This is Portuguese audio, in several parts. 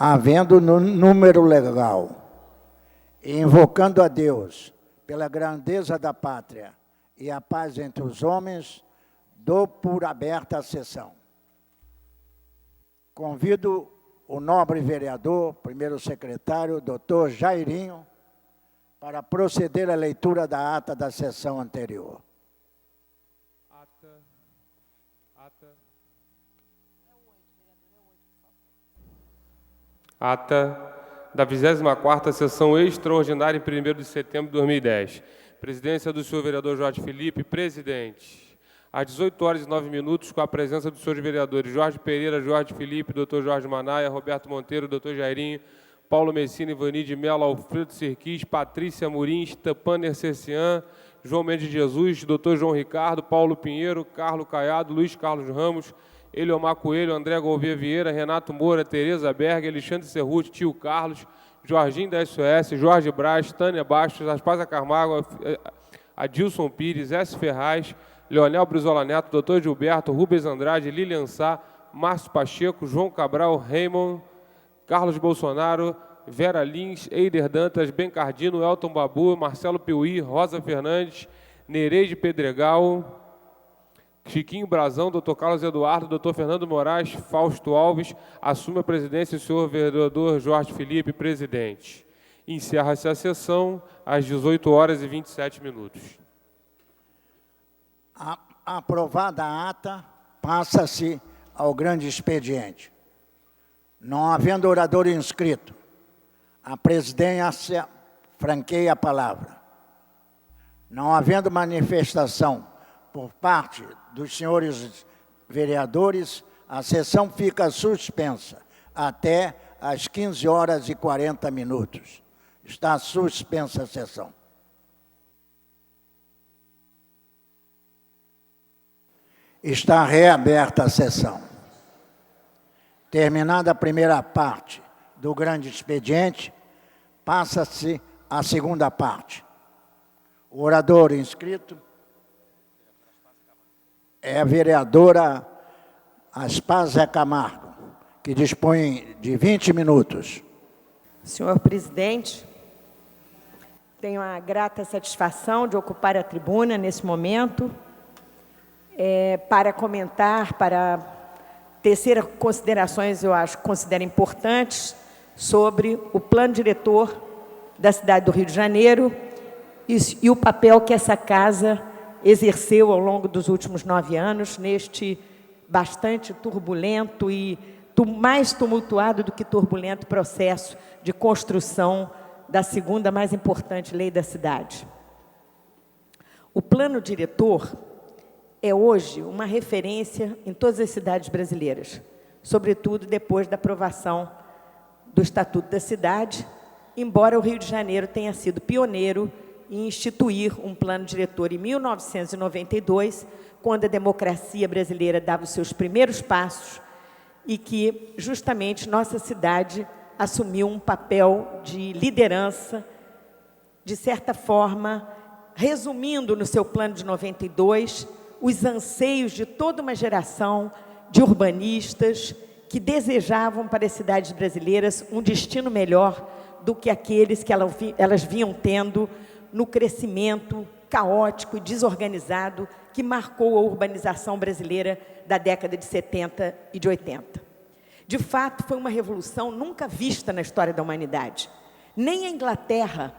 Havendo número legal, e invocando a Deus pela grandeza da pátria e a paz entre os homens, dou por aberta a sessão. Convido o nobre vereador, primeiro secretário, doutor Jairinho, para proceder à leitura da ata da sessão anterior. Ata da 24ª sessão extraordinária em 1º de setembro de 2010. Presidência do senhor vereador Jorge Felipe, presidente. Às 18h09, com a presença dos senhores vereadores Jorge Pereira, Jorge Felipe, doutor Jorge Manaia, Roberto Monteiro, doutor Jairinho, Paulo Messina, Ivani de Mello, Alfredo Serquis, Patrícia Murim, Stepaner Cercian, João Mendes de Jesus, doutor João Ricardo, Paulo Pinheiro, Carlos Caiado, Luiz Carlos Ramos, Eliomar Coelho, André Gouveia Vieira, Renato Moura, Tereza Berg, Alexandre Serruti, Tio Carlos, Jorginho da SOS, Jorge Braz, Tânia Bastos, Aspaza Camargo, Adilson Pires, S. Ferraz, Leonel Brizola Neto, doutor Gilberto, Rubens Andrade, Lilian Sá, Márcio Pacheco, João Cabral, Raymond, Carlos Bolsonaro, Vera Lins, Eider Dantas, Ben Cardino, Elton Babu, Marcelo Piuí, Rosa Fernandes, Nereide Pedregal, Chiquinho Brazão, doutor Carlos Eduardo, doutor Fernando Moraes, Fausto Alves, assume a presidência o senhor vereador Jorge Felipe, presidente. Encerra-se a sessão às 18h27. Aprovada a ata, passa-se ao grande expediente. Não havendo orador inscrito, a presidência franqueia a palavra. Não havendo manifestação por parte dos senhores vereadores, a sessão fica suspensa até às 15h40. Está suspensa a sessão. Está reaberta a sessão. Terminada a primeira parte do grande expediente, passa-se a segunda parte. O orador inscrito é a vereadora Aspaza Camargo, que dispõe de 20 minutos. Senhor presidente, tenho a grata satisfação de ocupar a tribuna nesse momento para comentar, para tecer considerações, eu considero importantes, sobre o plano diretor da cidade do Rio de Janeiro e o papel que essa casa exerceu ao longo dos últimos 9 anos, neste bastante turbulento e mais tumultuado do que turbulento processo de construção da segunda mais importante lei da cidade. O plano diretor é hoje uma referência em todas as cidades brasileiras, sobretudo depois da aprovação do Estatuto da Cidade, embora o Rio de Janeiro tenha sido pioneiro em instituir um plano diretor em 1992, quando a democracia brasileira dava os seus primeiros passos e que, justamente, nossa cidade assumiu um papel de liderança, de certa forma, resumindo no seu plano de 92 os anseios de toda uma geração de urbanistas que desejavam para as cidades brasileiras um destino melhor do que aqueles que elas vinham tendo no crescimento caótico e desorganizado que marcou a urbanização brasileira da década de 70 e de 80. De fato, foi uma revolução nunca vista na história da humanidade. Nem a Inglaterra,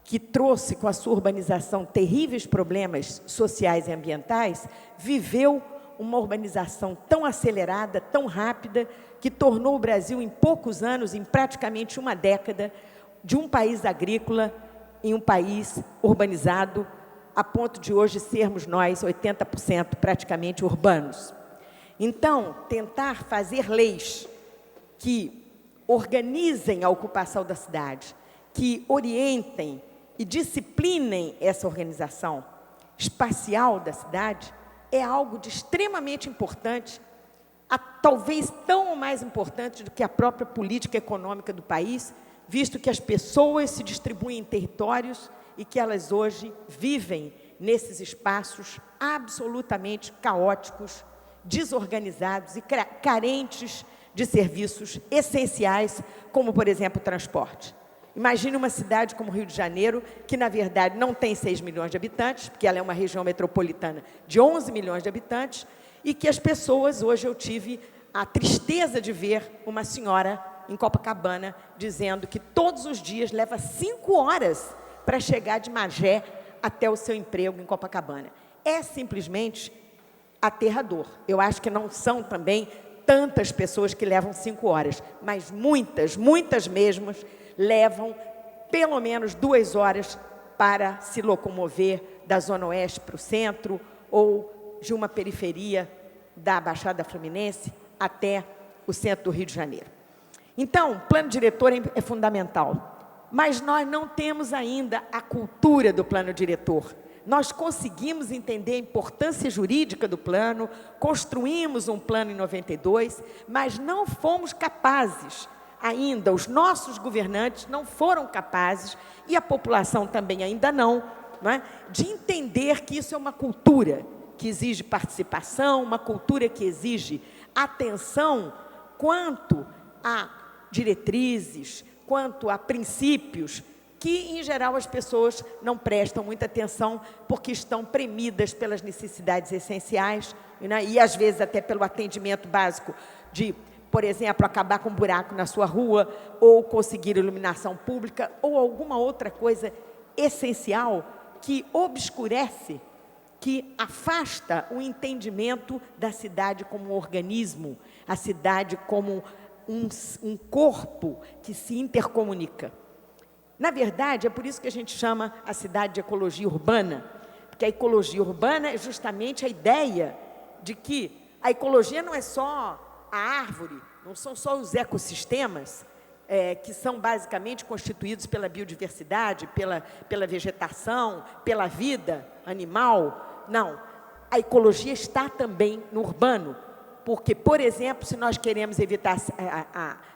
que trouxe com a sua urbanização terríveis problemas sociais e ambientais, viveu uma urbanização tão acelerada, tão rápida, que tornou o Brasil, em poucos anos, em praticamente uma década, de um país agrícola em um país urbanizado, a ponto de hoje sermos nós 80% praticamente urbanos. Então, tentar fazer leis que organizem a ocupação da cidade, que orientem e disciplinem essa organização espacial da cidade, é algo de extremamente importante, talvez tão ou mais importante do que a própria política econômica do país, visto que as pessoas se distribuem em territórios e que elas hoje vivem nesses espaços absolutamente caóticos, desorganizados e carentes de serviços essenciais, como, por exemplo, o transporte. Imagine uma cidade como Rio de Janeiro, que, na verdade, não tem 6 milhões de habitantes, porque ela é uma região metropolitana de 11 milhões de habitantes, e que as pessoas, hoje eu tive a tristeza de ver uma senhora em Copacabana dizendo que todos os dias leva 5 horas para chegar de Magé até o seu emprego em Copacabana. É simplesmente aterrador. Eu acho que não são também tantas pessoas que levam 5 horas, mas muitas, muitas mesmas, levam pelo menos 2 horas para se locomover da Zona Oeste para o centro ou de uma periferia da Baixada Fluminense até o centro do Rio de Janeiro. Então, o plano diretor é fundamental, mas nós não temos ainda a cultura do plano diretor. Nós conseguimos entender a importância jurídica do plano, construímos um plano em 92, mas não fomos capazes ainda, os nossos governantes não foram capazes, e a população também ainda não é? De entender que isso é uma cultura que exige participação, uma cultura que exige atenção quanto a diretrizes, quanto a princípios, que, em geral, as pessoas não prestam muita atenção porque estão premidas pelas necessidades essenciais, né? E, às vezes, até pelo atendimento básico de, por exemplo, acabar com um buraco na sua rua, ou conseguir iluminação pública, ou alguma outra coisa essencial que obscurece, que afasta o entendimento da cidade como um organismo, a cidade como um corpo que se intercomunica. Na verdade, é por isso que a gente chama a cidade de ecologia urbana, porque a ecologia urbana é justamente a ideia de que a ecologia não é só a árvore, não são só os ecossistemas, que são basicamente constituídos pela biodiversidade, pela vegetação, pela vida animal. Não, a ecologia está também no urbano, porque, por exemplo, se nós queremos evitar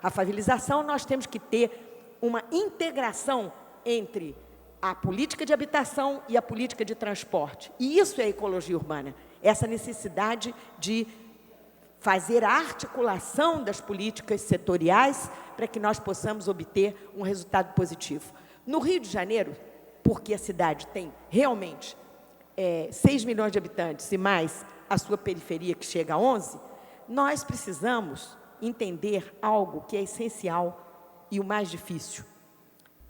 a favelização, nós temos que ter uma integração entre a política de habitação e a política de transporte. E isso é a ecologia urbana, essa necessidade de fazer a articulação das políticas setoriais para que nós possamos obter um resultado positivo. No Rio de Janeiro, porque a cidade tem realmente 6 milhões de habitantes e mais a sua periferia, que chega a 11, nós precisamos entender algo que é essencial e o mais difícil.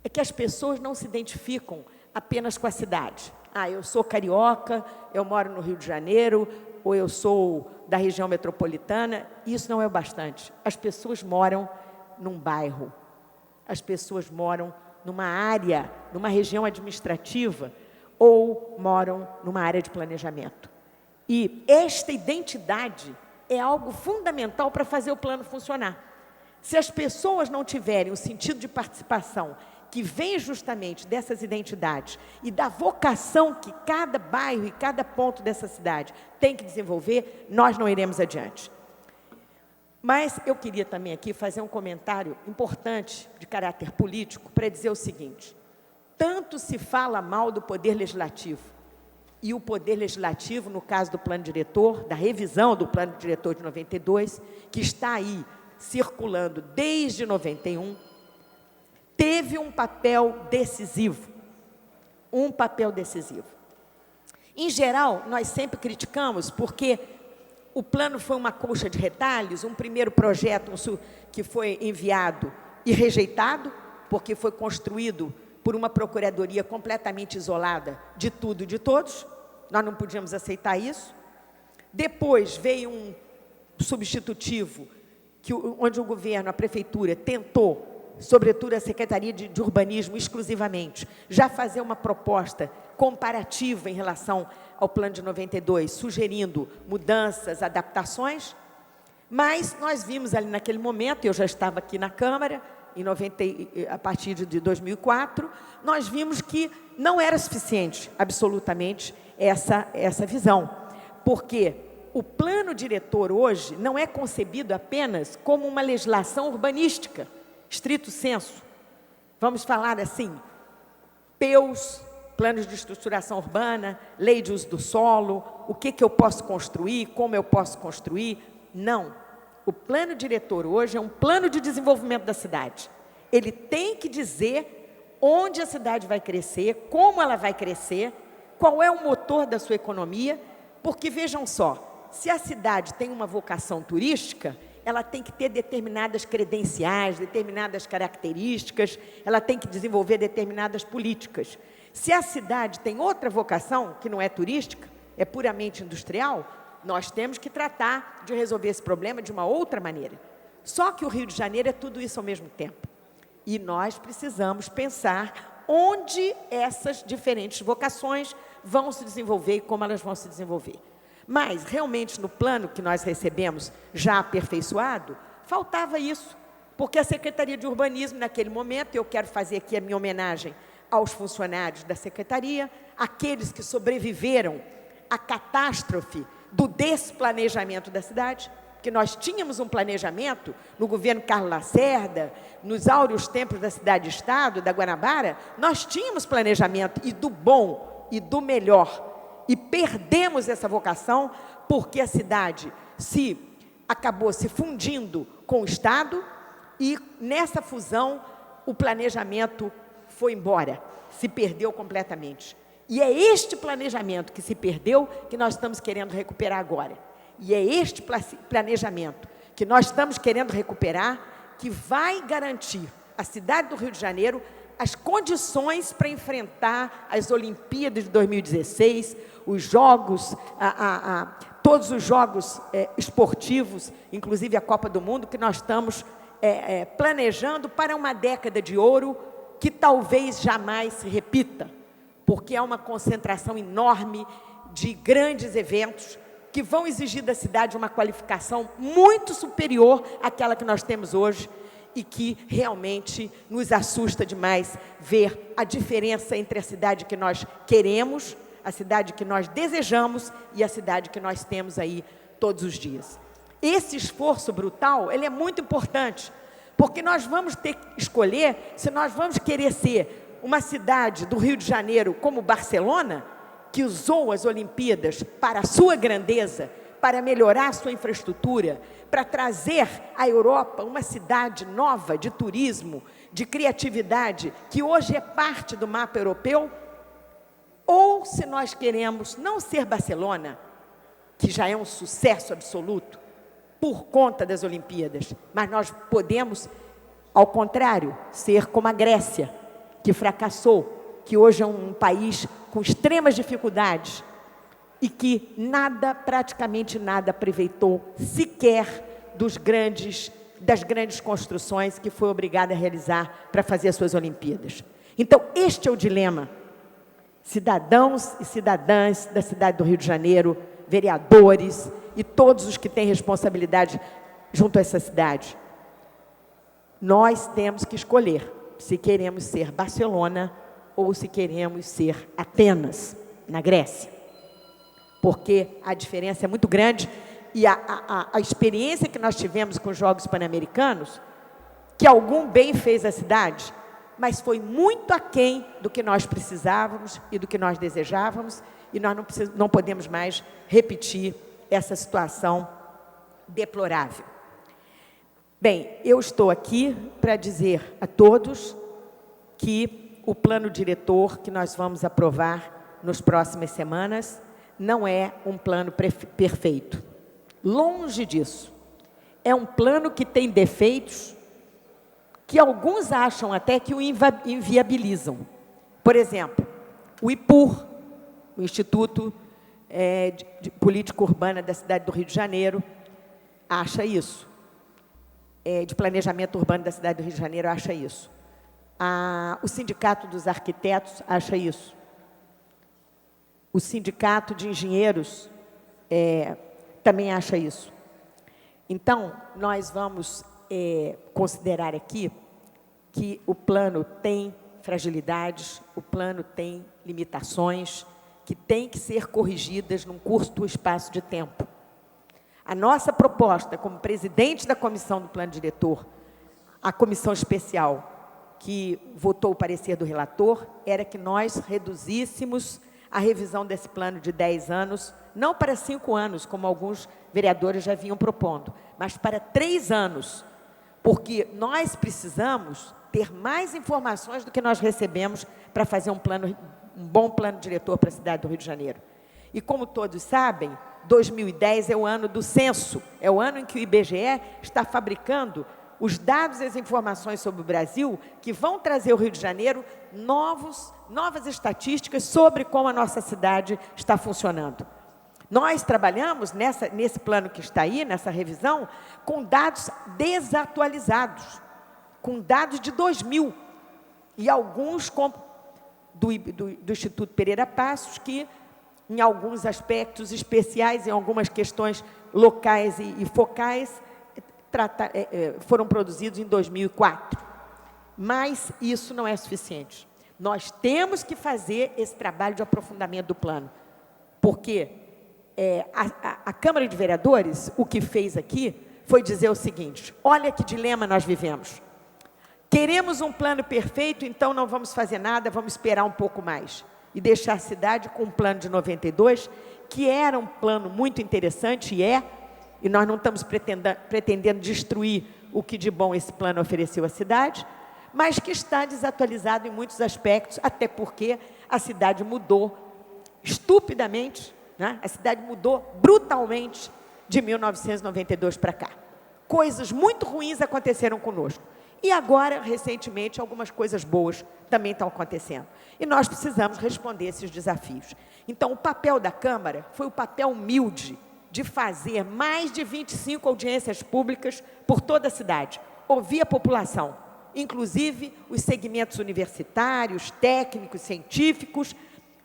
É que as pessoas não se identificam apenas com a cidade. Eu sou carioca, eu moro no Rio de Janeiro, ou eu sou da região metropolitana. Isso não é o bastante. As pessoas moram num bairro, as pessoas moram numa área, numa região administrativa, ou moram numa área de planejamento. E esta identidade é algo fundamental para fazer o plano funcionar. Se as pessoas não tiverem o sentido de participação, que vem justamente dessas identidades e da vocação que cada bairro e cada ponto dessa cidade tem que desenvolver, nós não iremos adiante. Mas eu queria também aqui fazer um comentário importante de caráter político para dizer o seguinte: tanto se fala mal do Poder Legislativo, e o Poder Legislativo, no caso do Plano Diretor, da revisão do Plano Diretor de 92, que está aí circulando desde 91, teve um papel decisivo. Um papel decisivo. Em geral, nós sempre criticamos porque o plano foi uma colcha de retalhos, um primeiro projeto que foi enviado e rejeitado, porque foi construído por uma procuradoria completamente isolada de tudo e de todos. Nós não podíamos aceitar isso. Depois veio um substitutivo, onde o governo, a prefeitura, tentou, sobretudo a Secretaria de Urbanismo exclusivamente, já fazer uma proposta comparativa em relação ao plano de 92, sugerindo mudanças, adaptações, mas nós vimos ali naquele momento, eu já estava aqui na Câmara, a partir de 2004, nós vimos que não era suficiente, absolutamente, essa visão, porque o plano diretor hoje não é concebido apenas como uma legislação urbanística, estrito sensu. Vamos falar assim, PEUs, planos de estruturação urbana, lei de uso do solo, o que eu posso construir, como eu posso construir. Não. O plano diretor hoje é um plano de desenvolvimento da cidade. Ele tem que dizer onde a cidade vai crescer, como ela vai crescer, qual é o motor da sua economia, porque, vejam só, se a cidade tem uma vocação turística, ela tem que ter determinadas credenciais, determinadas características, ela tem que desenvolver determinadas políticas. Se a cidade tem outra vocação, que não é turística, é puramente industrial, nós temos que tratar de resolver esse problema de uma outra maneira. Só que o Rio de Janeiro é tudo isso ao mesmo tempo. E nós precisamos pensar onde essas diferentes vocações vão se desenvolver e como elas vão se desenvolver. Mas, realmente, no plano que nós recebemos, já aperfeiçoado, faltava isso. Porque a Secretaria de Urbanismo, naquele momento, eu quero fazer aqui a minha homenagem aos funcionários da Secretaria, aqueles que sobreviveram à catástrofe do desplanejamento da cidade, que nós tínhamos um planejamento no governo Carlos Lacerda, nos áureos tempos da cidade-estado, da Guanabara, nós tínhamos planejamento, e do bom, e do melhor, e perdemos essa vocação, porque a cidade acabou se fundindo com o Estado, e nessa fusão, o planejamento foi embora, se perdeu completamente. E é este planejamento que se perdeu que nós estamos querendo recuperar agora. E é este planejamento que nós estamos querendo recuperar que vai garantir à cidade do Rio de Janeiro as condições para enfrentar as Olimpíadas de 2016, os jogos, todos os jogos esportivos, inclusive a Copa do Mundo, que nós estamos planejando para uma década de ouro que talvez jamais se repita, porque há uma concentração enorme de grandes eventos que vão exigir da cidade uma qualificação muito superior àquela que nós temos hoje e que realmente nos assusta demais ver a diferença entre a cidade que nós queremos, a cidade que nós desejamos e a cidade que nós temos aí todos os dias. Esse esforço brutal, ele é muito importante, porque nós vamos ter que escolher se nós vamos querer ser uma cidade do Rio de Janeiro como Barcelona, que usou as Olimpíadas para a sua grandeza, para melhorar a sua infraestrutura, para trazer à Europa uma cidade nova de turismo, de criatividade, que hoje é parte do mapa europeu, ou se nós queremos não ser Barcelona, que já é um sucesso absoluto, por conta das Olimpíadas, mas nós podemos, ao contrário, ser como a Grécia, que fracassou, que hoje é um país com extremas dificuldades e que praticamente nada aproveitou sequer das grandes construções que foi obrigada a realizar para fazer as suas Olimpíadas. Então, este é o dilema. Cidadãos e cidadãs da cidade do Rio de Janeiro, vereadores e todos os que têm responsabilidade junto a essa cidade. Nós temos que escolher se queremos ser Barcelona ou se queremos ser Atenas, na Grécia. Porque a diferença é muito grande e a experiência que nós tivemos com os Jogos Pan-Americanos, que algum bem fez à cidade, mas foi muito aquém do que nós precisávamos e do que nós desejávamos, e nós não podemos mais repetir essa situação deplorável. Bem, eu estou aqui para dizer a todos que o plano diretor que nós vamos aprovar nas próximas semanas não é um plano perfeito. Longe disso. É um plano que tem defeitos que alguns acham até que o inviabilizam. Por exemplo, o IPUR, o Instituto de Política Urbana da cidade do Rio de Janeiro, acha isso. De Planejamento Urbano da cidade do Rio de Janeiro acha isso. O Sindicato dos Arquitetos acha isso. O Sindicato de Engenheiros também acha isso. Então, nós vamos considerar aqui que o plano tem fragilidades, o plano tem limitações que têm que ser corrigidas num curto espaço de tempo. A nossa proposta, como presidente da comissão do plano diretor, a comissão especial que votou o parecer do relator, era que nós reduzíssemos a revisão desse plano de 10 anos, não para 5 anos, como alguns vereadores já vinham propondo, mas para 3 anos, porque nós precisamos ter mais informações do que nós recebemos para fazer um bom plano diretor para a cidade do Rio de Janeiro. E como todos sabem, 2010 é o ano do censo, é o ano em que o IBGE está fabricando os dados e as informações sobre o Brasil que vão trazer ao Rio de Janeiro novas estatísticas sobre como a nossa cidade está funcionando. Nós trabalhamos nesse plano que está aí, nessa revisão, com dados desatualizados, com dados de 2000, e alguns do Instituto Pereira Passos, que, em alguns aspectos especiais, em algumas questões locais e focais, foram produzidos em 2004. Mas isso não é suficiente. Nós temos que fazer esse trabalho de aprofundamento do plano, porque a Câmara de Vereadores, o que fez aqui, foi dizer o seguinte: olha que dilema nós vivemos. Queremos um plano perfeito, então não vamos fazer nada, vamos esperar um pouco mais. E deixar a cidade com um plano de 92, que era um plano muito interessante, e nós não estamos pretendendo destruir o que de bom esse plano ofereceu à cidade, mas que está desatualizado em muitos aspectos, até porque a cidade mudou estupidamente, né? A cidade mudou brutalmente de 1992 para cá. Coisas muito ruins aconteceram conosco. E agora, recentemente, algumas coisas boas também estão acontecendo. E nós precisamos responder esses desafios. Então, o papel da Câmara foi o papel humilde de fazer mais de 25 audiências públicas por toda a cidade. Ouvir a população, inclusive os segmentos universitários, técnicos, científicos,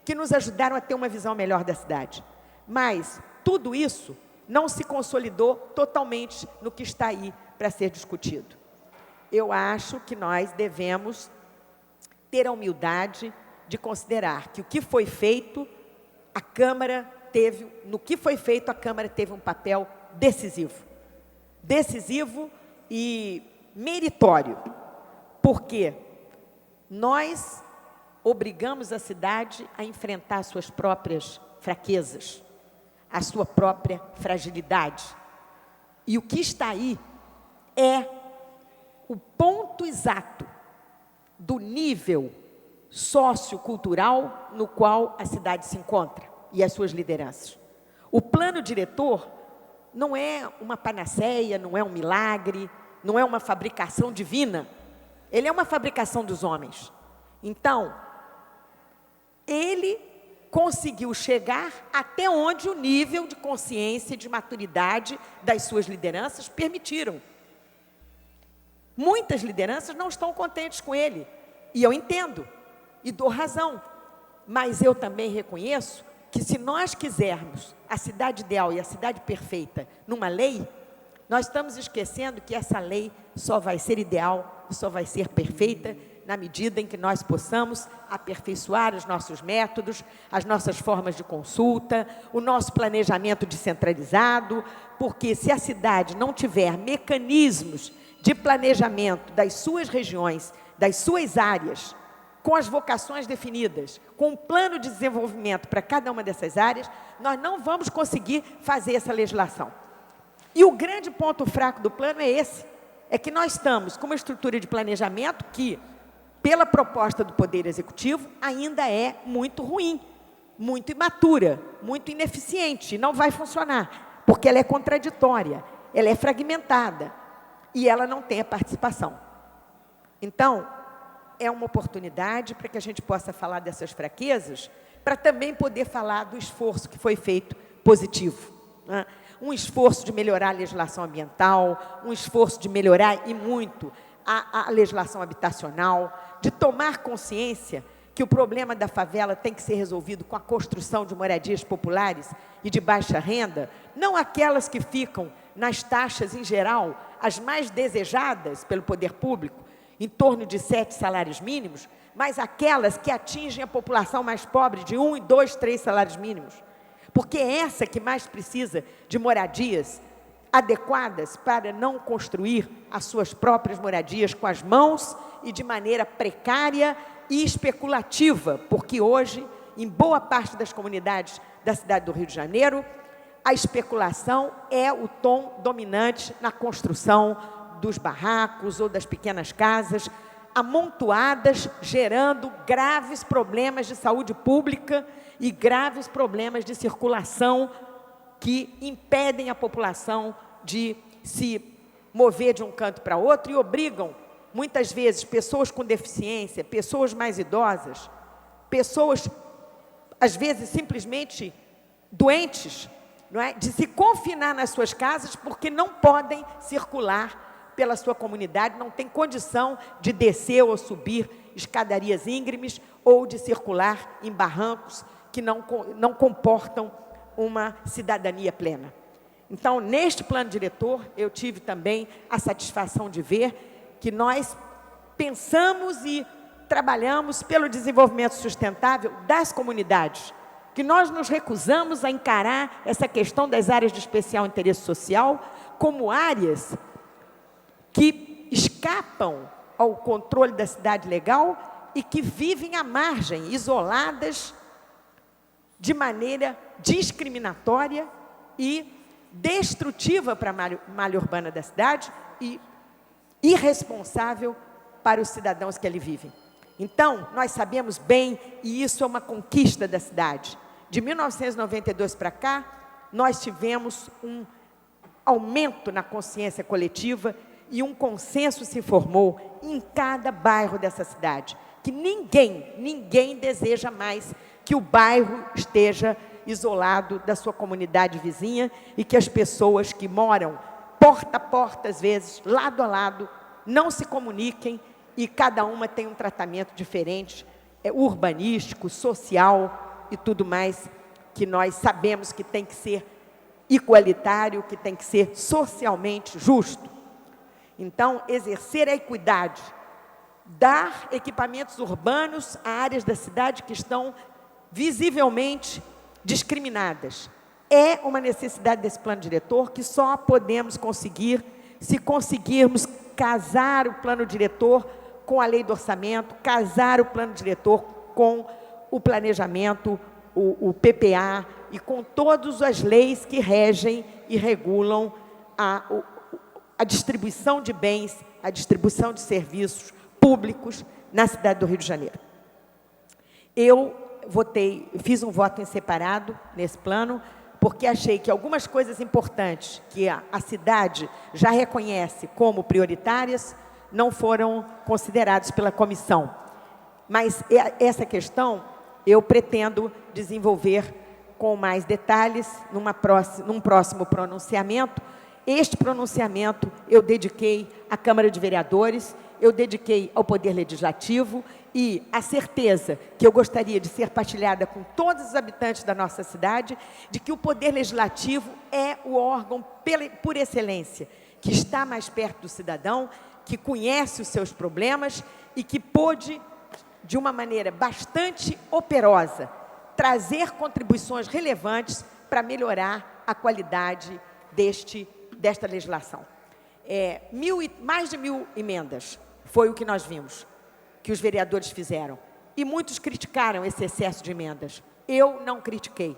que nos ajudaram a ter uma visão melhor da cidade. Mas tudo isso não se consolidou totalmente no que está aí para ser discutido. Eu acho que nós devemos ter a humildade de considerar que o que foi feito, a Câmara teve um papel decisivo. Decisivo e meritório, porque nós obrigamos a cidade a enfrentar suas próprias fraquezas, a sua própria fragilidade. E o que está aí é o ponto exato do nível sociocultural no qual a cidade se encontra e as suas lideranças. O plano diretor não é uma panaceia, não é um milagre, não é uma fabricação divina. Ele é uma fabricação dos homens. Então, ele conseguiu chegar até onde o nível de consciência e de maturidade das suas lideranças permitiram. Muitas lideranças não estão contentes com ele, e eu entendo, e dou razão, mas eu também reconheço que se nós quisermos a cidade ideal e a cidade perfeita numa lei, nós estamos esquecendo que essa lei só vai ser ideal e só vai ser perfeita na medida em que nós possamos aperfeiçoar os nossos métodos, as nossas formas de consulta, o nosso planejamento descentralizado, porque se a cidade não tiver mecanismos de planejamento das suas regiões, das suas áreas, com as vocações definidas, com um plano de desenvolvimento para cada uma dessas áreas, nós não vamos conseguir fazer essa legislação. E o grande ponto fraco do plano é esse, é que nós estamos com uma estrutura de planejamento que, pela proposta do Poder Executivo, ainda é muito ruim, muito imatura, muito ineficiente, e não vai funcionar, porque ela é contraditória, ela é fragmentada, e ela não tem a participação. Então, é uma oportunidade para que a gente possa falar dessas fraquezas, para também poder falar do esforço que foi feito positivo, né? Um esforço de melhorar a legislação ambiental, um esforço de melhorar e muito a legislação habitacional, de tomar consciência que o problema da favela tem que ser resolvido com a construção de moradias populares e de baixa renda, não aquelas que ficam nas taxas, em geral, as mais desejadas pelo poder público, em torno de 7 salários mínimos, mas aquelas que atingem a população mais pobre de 1, 2, 3 salários mínimos. Porque é essa que mais precisa de moradias adequadas para não construir as suas próprias moradias com as mãos e de maneira precária e especulativa, porque hoje, em boa parte das comunidades da cidade do Rio de Janeiro, a especulação é o tom dominante na construção dos barracos ou das pequenas casas, amontoadas, gerando graves problemas de saúde pública e graves problemas de circulação que impedem a população de se mover de um canto para outro e obrigam, muitas vezes, pessoas com deficiência, pessoas mais idosas, pessoas, às vezes, simplesmente doentes, não é? De se confinar nas suas casas porque não podem circular pela sua comunidade, não tem condição de descer ou subir escadarias íngremes ou de circular em barrancos que não comportam uma cidadania plena. Então, neste plano diretor, eu tive também a satisfação de ver que nós pensamos e trabalhamos pelo desenvolvimento sustentável das comunidades, que nós nos recusamos a encarar essa questão das áreas de especial interesse social como áreas que escapam ao controle da cidade legal e que vivem à margem, isoladas, de maneira discriminatória e destrutiva para a malha urbana da cidade e irresponsável para os cidadãos que ali vivem. Então, nós sabemos bem, e isso é uma conquista da cidade. De 1992 para cá, nós tivemos um aumento na consciência coletiva e um consenso se formou em cada bairro dessa cidade, que ninguém deseja mais que o bairro esteja isolado da sua comunidade vizinha e que as pessoas que moram porta a porta, às vezes, lado a lado, não se comuniquem e cada uma tem um tratamento diferente, urbanístico, social e tudo mais, que nós sabemos que tem que ser igualitário, que tem que ser socialmente justo. Então, exercer a equidade, dar equipamentos urbanos a áreas da cidade que estão visivelmente discriminadas. É uma necessidade desse plano diretor que só podemos conseguir se conseguirmos casar o plano diretor com a lei do orçamento, casar o plano diretor com o planejamento, o PPA e com todas as leis que regem e regulam a distribuição de bens, a distribuição de serviços públicos na cidade do Rio de Janeiro. Eu fiz um voto em separado nesse plano, porque achei que algumas coisas importantes que a cidade já reconhece como prioritárias não foram consideradas pela comissão. Mas essa questão eu pretendo desenvolver com mais detalhes num próximo pronunciamento. Este pronunciamento eu dediquei à Câmara de Vereadores, eu dediquei ao Poder Legislativo e a certeza que eu gostaria de ser partilhada com todos os habitantes da nossa cidade, de que o Poder Legislativo é o órgão por excelência, que está mais perto do cidadão, que conhece os seus problemas e que pôde, de uma maneira bastante operosa, trazer contribuições relevantes para melhorar a qualidade desta legislação. Mais de 1000 emendas foi o que nós vimos, que os vereadores fizeram. E muitos criticaram esse excesso de emendas. Eu não critiquei,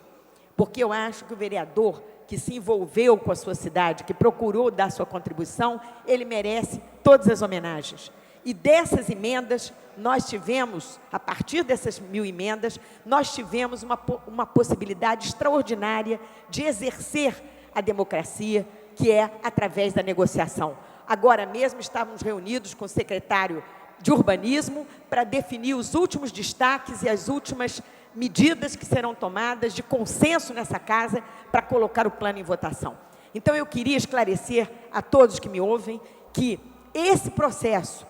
porque eu acho que o vereador que se envolveu com a sua cidade, que procurou dar sua contribuição, ele merece todas as homenagens. E dessas emendas, nós tivemos, a partir dessas 1000 emendas, nós tivemos uma possibilidade extraordinária de exercer a democracia, que é através da negociação. Agora mesmo estávamos reunidos com o secretário de Urbanismo para definir os últimos destaques e as últimas medidas que serão tomadas de consenso nessa casa para colocar o plano em votação. Então, eu queria esclarecer a todos que me ouvem que esse processo,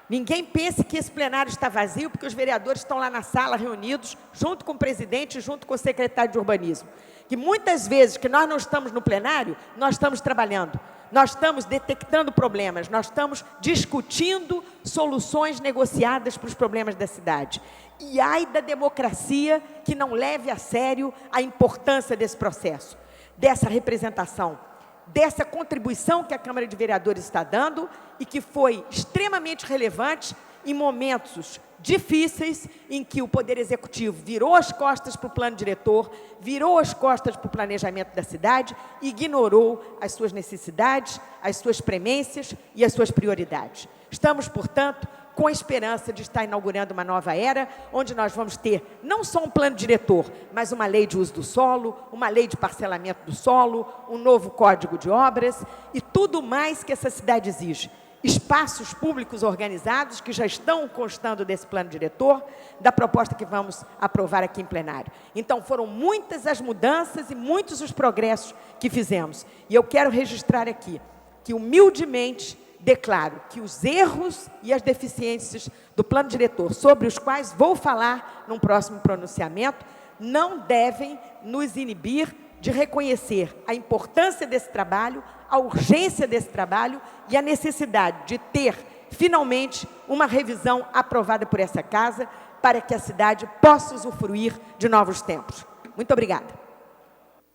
ninguém pense que esse plenário está vazio, porque os vereadores estão lá na sala reunidos, junto com o presidente, junto com o secretário de Urbanismo. Que muitas vezes que nós não estamos no plenário, nós estamos trabalhando, nós estamos detectando problemas, nós estamos discutindo soluções negociadas para os problemas da cidade. E ai da democracia que não leve a sério a importância desse processo, dessa representação, dessa contribuição que a Câmara de Vereadores está dando e que foi extremamente relevante em momentos difíceis, em que o Poder Executivo virou as costas para o plano diretor, virou as costas para o planejamento da cidade, ignorou as suas necessidades, as suas premências e as suas prioridades. Estamos, portanto, com a esperança de estar inaugurando uma nova era, onde nós vamos ter não só um plano diretor, mas uma lei de uso do solo, uma lei de parcelamento do solo, um novo código de obras e tudo mais que essa cidade exige. Espaços públicos organizados que já estão constando desse plano diretor, da proposta que vamos aprovar aqui em plenário. Então, foram muitas as mudanças e muitos os progressos que fizemos. E eu quero registrar aqui que, humildemente, declaro que os erros e as deficiências do plano diretor, sobre os quais vou falar num próximo pronunciamento, não devem nos inibir de reconhecer a importância desse trabalho, a urgência desse trabalho e a necessidade de ter, finalmente, uma revisão aprovada por essa Casa para que a cidade possa usufruir de novos tempos. Muito obrigada.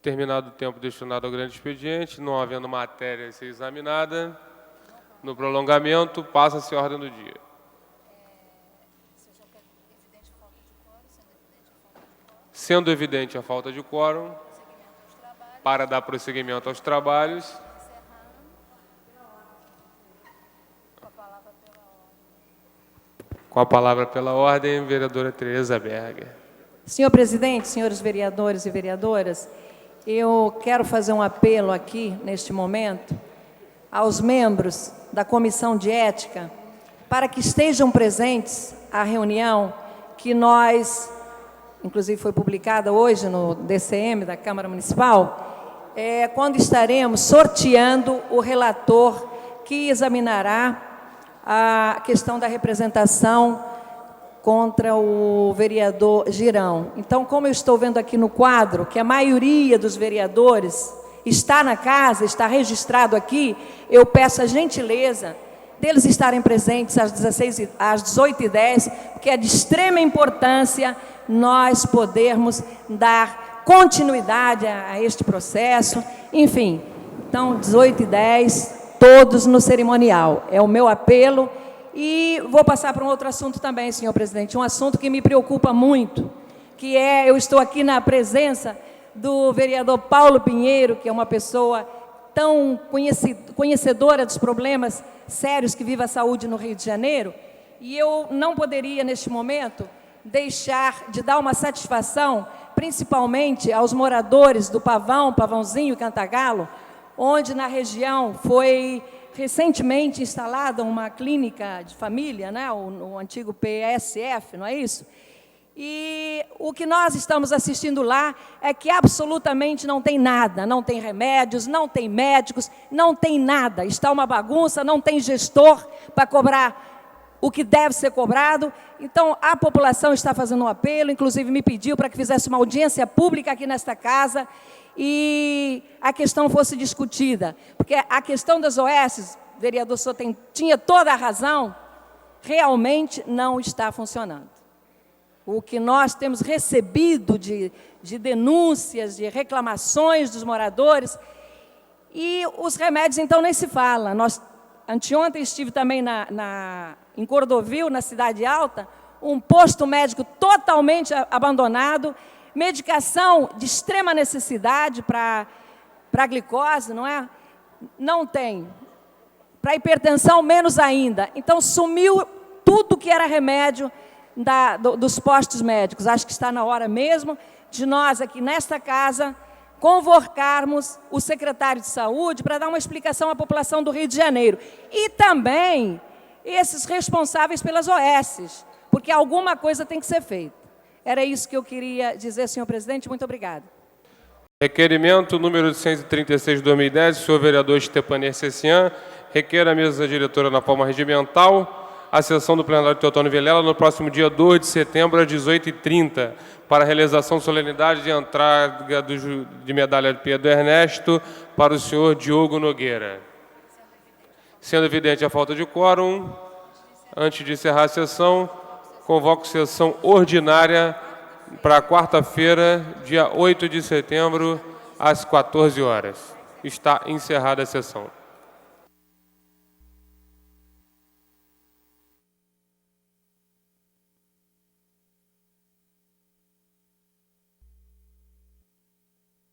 Terminado o tempo destinado ao grande expediente, não havendo matéria a ser examinada, no prolongamento, passa-se a ordem do dia. Sendo evidente a falta de quórum, para dar prosseguimento aos trabalhos, com a palavra pela ordem, vereadora Tereza Berger. Senhor presidente, senhores vereadores e vereadoras, eu quero fazer um apelo aqui, neste momento, aos membros da Comissão de Ética, para que estejam presentes à reunião que nós, inclusive foi publicada hoje no DCM da Câmara Municipal, quando estaremos sorteando o relator que examinará a questão da representação contra o vereador Girão. Então, como eu estou vendo aqui no quadro, que a maioria dos vereadores está na casa, está registrado aqui, eu peço a gentileza deles estarem presentes às 18h10, porque é de extrema importância nós podermos dar continuidade a este processo. Enfim, então, 18h10, todos no cerimonial. É o meu apelo. E vou passar para um outro assunto também, senhor presidente, um assunto que me preocupa muito, que eu estou aqui na presença do vereador Paulo Pinheiro, que é uma pessoa tão conhecedora dos problemas sérios que vive a saúde no Rio de Janeiro, e eu não poderia, neste momento, deixar de dar uma satisfação, principalmente aos moradores do Pavãozinho e Cantagalo, onde na região foi recentemente instalada uma clínica de família, né, o antigo PSF, não é isso? E o que nós estamos assistindo lá é que absolutamente não tem nada, não tem remédios, não tem médicos, não tem nada. Está uma bagunça, não tem gestor para cobrar o que deve ser cobrado. Então, a população está fazendo um apelo, inclusive me pediu para que fizesse uma audiência pública aqui nesta casa e a questão fosse discutida. Porque a questão das OS, o vereador Sotem tinha toda a razão, realmente não está funcionando. O que nós temos recebido de denúncias, de reclamações dos moradores, e os remédios, então, nem se fala. Anteontem estive também em Cordovil, na Cidade Alta, um posto médico totalmente abandonado, medicação de extrema necessidade para a glicose, não é? Não tem. Para hipertensão, menos ainda. Então, sumiu tudo que era remédio dos postos médicos. Acho que está na hora mesmo de nós, aqui nesta casa, convocarmos o secretário de Saúde para dar uma explicação à população do Rio de Janeiro. E também esses responsáveis pelas OSs, porque alguma coisa tem que ser feita. Era isso que eu queria dizer, senhor presidente. Muito obrigada. Requerimento número 136 de 2010, do senhor vereador Stepanir Cessian, requer a mesa diretora na forma regimental a sessão do plenário de Teotônio Vilela no próximo dia 2 de setembro, às 18h30, para a realização solenidade de entrega de medalha de Pedro Ernesto para o senhor Diogo Nogueira. Sendo evidente a falta de quórum, antes de encerrar a sessão, convoco sessão ordinária para quarta-feira, dia 8 de setembro, às 14 horas. Está encerrada a sessão.